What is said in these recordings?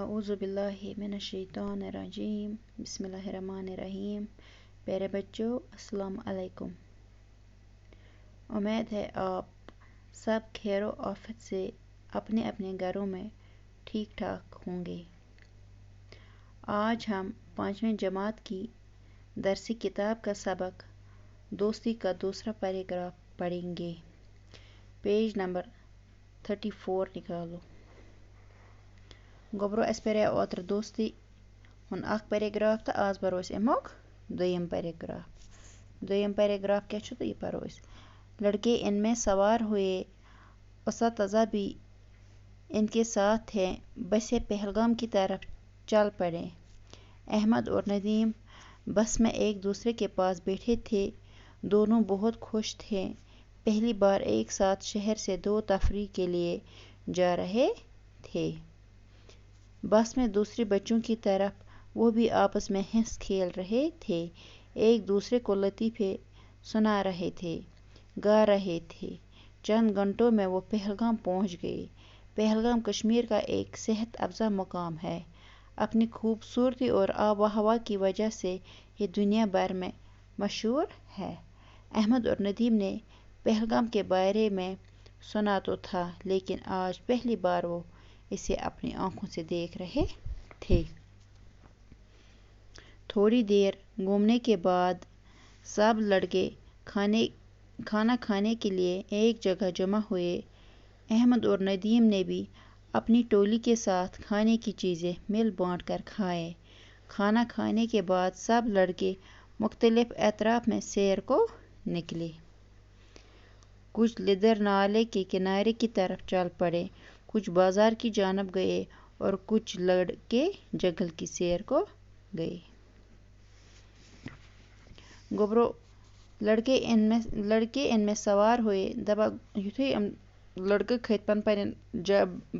اعوذ باللہ من الشیطان الرجیم بسم اللہ الرحمن الرحیم۔ پیارے بچوں، السلام علیکم۔ امید ہے آپ سب خیر و آفت سے اپنے اپنے گھروں میں ٹھیک ٹھاک ہوں گے۔ آج ہم 5ویں جماعت کی درسی کتاب کا سبق دوستی کا دوسرا پیراگراف پڑھیں گے۔ پیج نمبر 34 نکالو۔ گوبرو اس پرے اوتر دوستی ہن اخ پیراگراف تا آز پرو اس اموک دویم پیراگراف۔ دویم پیراگراف کیا چھو تو یہ پرو اس۔ لڑکے ان میں سوار ہوئے، اساتذہ بھی ان کے ساتھ تھے، بسیں پہلگام کی طرف چل پڑے۔ احمد اور ندیم بس میں ایک دوسرے کے پاس بیٹھے تھے، دونوں بہت خوش تھے، پہلی بار ایک ساتھ شہر سے دور تفریح کے لیے جا رہے تھے۔ بس میں دوسرے بچوں کی طرح وہ بھی آپس میں ہنس کھیل رہے تھے، ایک دوسرے کو لطیفے سنا رہے تھے، گا رہے تھے۔ چند گھنٹوں میں وہ پہلگام پہنچ گئے۔ پہلگام کشمیر کا ایک صحت افزا مقام ہے۔ اپنی خوبصورتی اور آب و ہوا کی وجہ سے یہ دنیا بھر میں مشہور ہے۔ احمد اور ندیم نے پہلگام کے بارے میں سنا تو تھا، لیکن آج پہلی بار وہ اسے اپنی آنکھوں سے دیکھ رہے تھے۔ تھوڑی دیر گھومنے کے بعد سب لڑکے کھانا کھانے کے لیے ایک جگہ جمع ہوئے۔ احمد اور ندیم نے بھی اپنی ٹولی کے ساتھ کھانے کی چیزیں مل بانٹ کر کھائے۔ کھانا کھانے کے بعد سب لڑکے مختلف اطراف میں سیر کو نکلے۔ کچھ لدر نالے کے کنارے کی طرف چل پڑے، کچھ بازار کی جانب گئے اور کچھ لڑکے جنگل کی سیر کو گئے۔ گوبرو لڑکے ان میں سوار ہوئے، دبا یتھے لڑکے کھت پن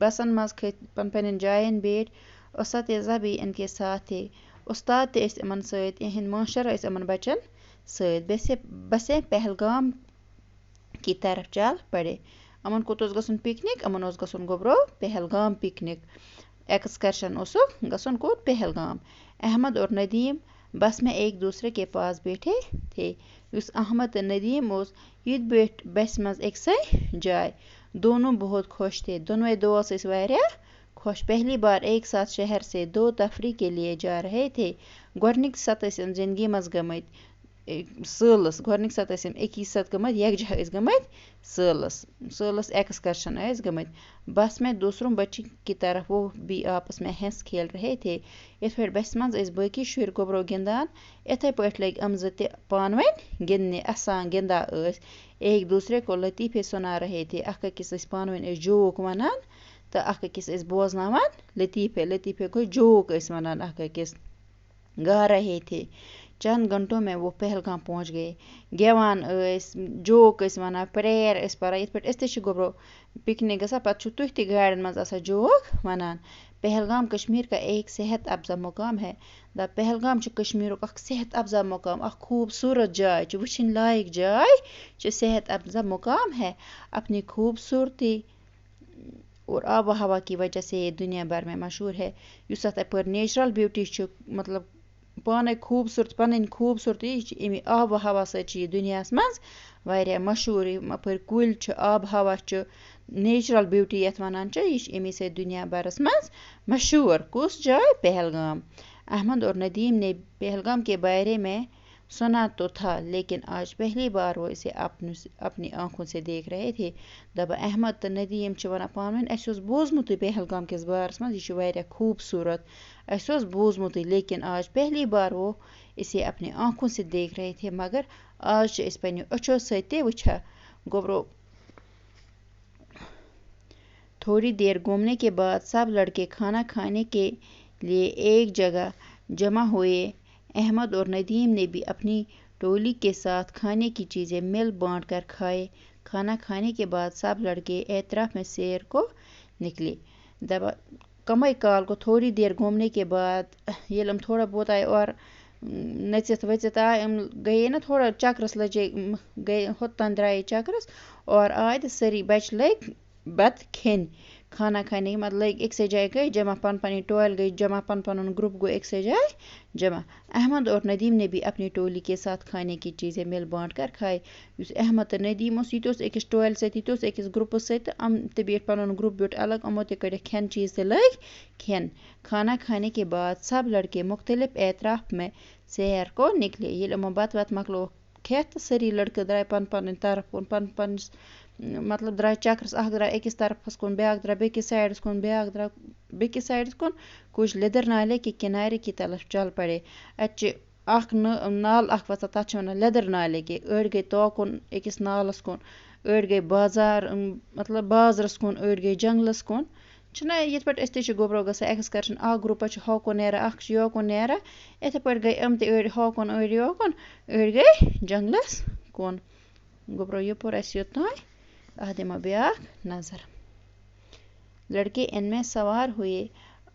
بسن مز کھت پن جائن بیٹھ۔ اساتذہ بھی ان کے ساتھ تھے، استاد تہ اس امن سۭتۍ، یہند ماشٹر اس امن بچن سۭتۍ۔ بسیں پہلگام کی طرف چل پڑے۔ امن کوت اوس گژھن پکنک، امن اوس گژھن گوبرو پہلگام پکنک ایکسکرشن اوسُکھ گژھن کوت پہلگام۔ احمد اور ندیم بس میں ایک دوسرے کے پاس بیٹھے تھے۔ یس احمد تہ ندیم اوس یہ بیٹھ بس مز اکسے جائے۔ دونوں بہت خوش تھے، دونوے دوست اس واریاہ خوش، پہلی بار ایک ساتھ شہر سے دور تفریح کے لیے جا رہے تھے۔ گۄڈنِک سات ٲسۍ زندگی مز گٔمٕتۍ سٲلس، گۄڈنِک سات ٲسۍ اکی سات گٔمٕتۍ یکجاہ ٲسۍ گٔمٕتۍ سٲلس ایکسکرشن ٲسۍ گٔمٕتۍ۔ بس میں دوسروں بچوں کی طرح وہ بھی آپس میں ہنس کھیل رہے تھے۔ یتھ پٲٹھۍ بسہِ منٛز ٲسۍ باقی شُرۍ گوبرو گِنٛدان، یِتھے پٲٹھۍ لٔگۍ یِم زٕ تہِ پانہٕ ؤنۍ گِنٛدنہِ، اَسان گِنٛدان ٲسۍ، ایک دوسرے کو لطیفے سنا رہے تھے۔ اکھ أکِس ٲسۍ پانہٕ ؤنۍ ٲسۍ جوک ونان تہٕ اکھ أکِس ٲسۍ بوزناوان لطیفے گوٚو جوک ٲسۍ ونان اکھ أکِس، گا رہے تھے۔ چند گھنٹوں میں وہ پہلگام پہنچ گئے۔ گیوان ٲسۍ، جوک ٲسۍ ونان، پریر ٲسۍ پران، یِتھ پٲٹھۍ أسۍ تہِ چھِ گوبرو پکنک گژھان، پتہٕ چھُو تُہۍ تہِ گاڑٮ۪ن منٛز آسان جوک ونان۔ پہلگام کشمیر کا ایک صحت افزا مقام ہے۔ پہلگام چھُ کشمیرُک اکھ صحت افزا مقام، اکھ خوبصورت جاے چھِ، وٕچھِنۍ لایق جاے چھِ، صحت افزا مقام ہے۔ اپنی خوبصورتی اور آب و ہوا کی وجہ سے یہ دنیا بھر میں مشہور ہے۔ یُس اتھ اپٲرۍ نیچرل بیوٹی چھُ، مطلب پانے پنٕنۍ خوبصورتی یہِ چھِ امی آب و ہوا سۭتۍ چھِ یہِ دُنیاہس منٛز واریاہ مشہوٗر۔ یِم اپٲرۍ کُلۍ چھِ، آب ہوا چھُ، نیچرل بیوٹی یتھ ونان چھِ، یہِ چھِ امی سۭتۍ دنیا بھرس منٛز مشہوٗر۔ کُس جاے؟ پہلگام۔ احمد اور ندیم نے پہلگام کے بارے میں سنا تو تھا، لیکن آج پہلی بار وہ اسے اپنی آنکھوں سے دیکھ رہے تھے۔ دپان احمد تہٕ ندیم چھِ ونان پانہٕ ؤنۍ، اَسہِ اوس بوٗزمُتٕے پہلگام کِس بارس منٛز، یہِ چھُ واریاہ خوبصورت، اَسہِ اوس بوٗزمُتٕے، لیکن آج پہلی بار وہ اسے اپنی آنکھوں سے دیکھ رہے تھے، مگر آج چھِ أسۍ پنٛنیو أچھو سۭتۍ تہِ وٕچھان۔ گوبرو تھوڑی دیر گھومنے کے بعد سب لڑکے کھانا کھانے کے لیے ایک جگہ جمع ہوئے۔ احمد اور ندیم نے بھی اپنی ٹولی کے ساتھ کھانے کی چیزیں مل بانٹ کر کھائے۔ کھانا کھانے کے بعد سب لڑکے اطراف میں سیر کو نکلے۔ کمے کال کو تھوڑی دیر گھومنے کے بعد ییٚلہِ یِم تھوڑا بہت آئے اور نٔژِتھ ؤژِتھ آے، یِم گٔیے نا تھوڑا چکرس لجے گٔے ہوٚتن درٛایے چکرس اور آے تہٕ سٲری بچہٕ لٔگۍ بتہٕ کھیٚنۍ۔ کھانا کھانے کے مطلب ایک سے جائے گئے جمع پن پنی ٹوئل گئی جمع پن گروپ گو ایک سے جائے جمع احمد اور ندیم نے بھی اپنی ٹولی کے ساتھ کھانے کی چیزیں مل بانٹ کر کھائے احمد تو ندیم اس یہ أکِس ٹوئل ست یہ أکِس گروپس ست تہ بیٹھ پن گروپ بیٹھ الگ یمو تہ کڑ کھین چیز تہ لگ کھین کھانا کھانے کے بعد سب لڑکے مختلف اطراف میں سیر کو نکلے یہ یمو بت وت مکلو کھیت سری لڑکے درائے پن طرف کن پن مطلب درائے چکرس اخ درائے أکِس طرفس کن بیاکھ درائے بیکس سائڈس کن بیاکھ درائے بیکس سائڈس کن کچھ لیدر نالے کے کنارے کی طرف چل پڑے اچھے اخ نال اخ وسا تتھ چھِ ونان لیدر نالے کے أڑۍ گٔے توکُن أکِس نالس کُن أڑۍ گٔے بازار مطلب بازرس کُن أڑۍ گٔے جنگلس کُن چھُنہ یِتھ پٲٹھۍ أسۍ تہِ چھِ گوٚبرو گژھان ایٚکسکرشن اکھ گروپا چھُ ہوکُن نیران اکھ چھُ یوکُن نیران یِتھے پٲٹھۍ گٔے یِم تہِ أڑۍ ہوکُن أڑۍ یوکُن أڑۍ گٔے جنگلس کُن گوٚبرو یہِ پوٚر اَسہِ یوٚتانۍ اتھ دِمو بیاکھ نظر لڑکے ان میں سوار ہوئے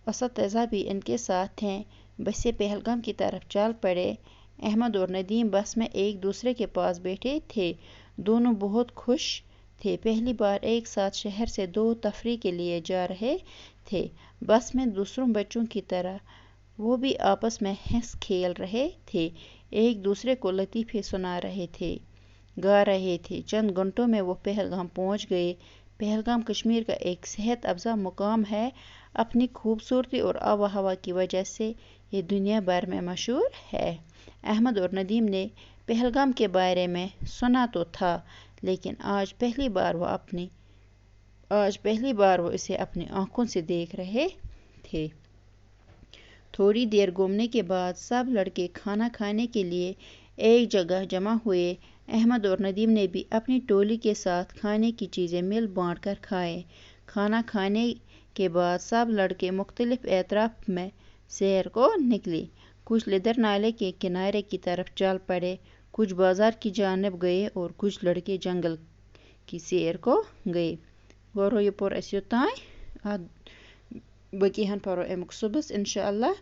اساتذہ بھی ان کے ساتھ تھے بسیں پہلگام کی طرف چل پڑے احمد اور ندیم بس میں ایک دوسرے کے پاس بیٹھے تھے دونوں بہت خوش تھے پہلی بار ایک ساتھ شہر سے دور تفریح کے لیے جا رہے تھے بس میں دوسروں بچوں کی طرح وہ بھی آپس میں ہنس کھیل رہے تھے ایک دوسرے کو لطیفے سنا رہے تھے گا رہے تھے چند گھنٹوں میں وہ پہلگام پہنچ گئے پہلگام کشمیر کا ایک صحت افزا مقام ہے اپنی خوبصورتی اور آب و ہوا کی وجہ سے یہ دنیا بھر میں مشہور ہے احمد اور ندیم نے پہلگام کے بارے میں سنا تو تھا لیکن آج پہلی بار وہ اسے اپنی آنکھوں سے دیکھ رہے تھے تھوڑی دیر گھومنے کے بعد سب لڑکے کھانا کھانے کے لیے ایک جگہ جمع ہوئے احمد اور ندیم نے بھی اپنی ٹولی کے ساتھ کھانے کی چیزیں مل بانٹ کر کھائے کھانا کھانے کے بعد سب لڑکے مختلف اطراف میں سیر کو نکلے کچھ لیدر نالے کے کنارے کی طرف چل پڑے کچھ بازار کی جانب گئے اور کچھ لڑکے جنگل کی سیر کو گئے گورو یہ پور اَسہِ یوٚتانۍ باقی ہن پرو امیُک صبحس انشاءاللہ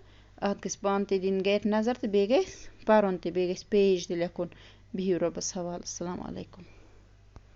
اتھ گژھِ پانہٕ تہِ دِنۍ گرِ نظر تہٕ بیٚیہِ گژھِ پرُن تہِ بیٚیہِ گژھِ پیج تہِ لیکھُن بِہِو رۄبس حوالہٕ السلام علیکم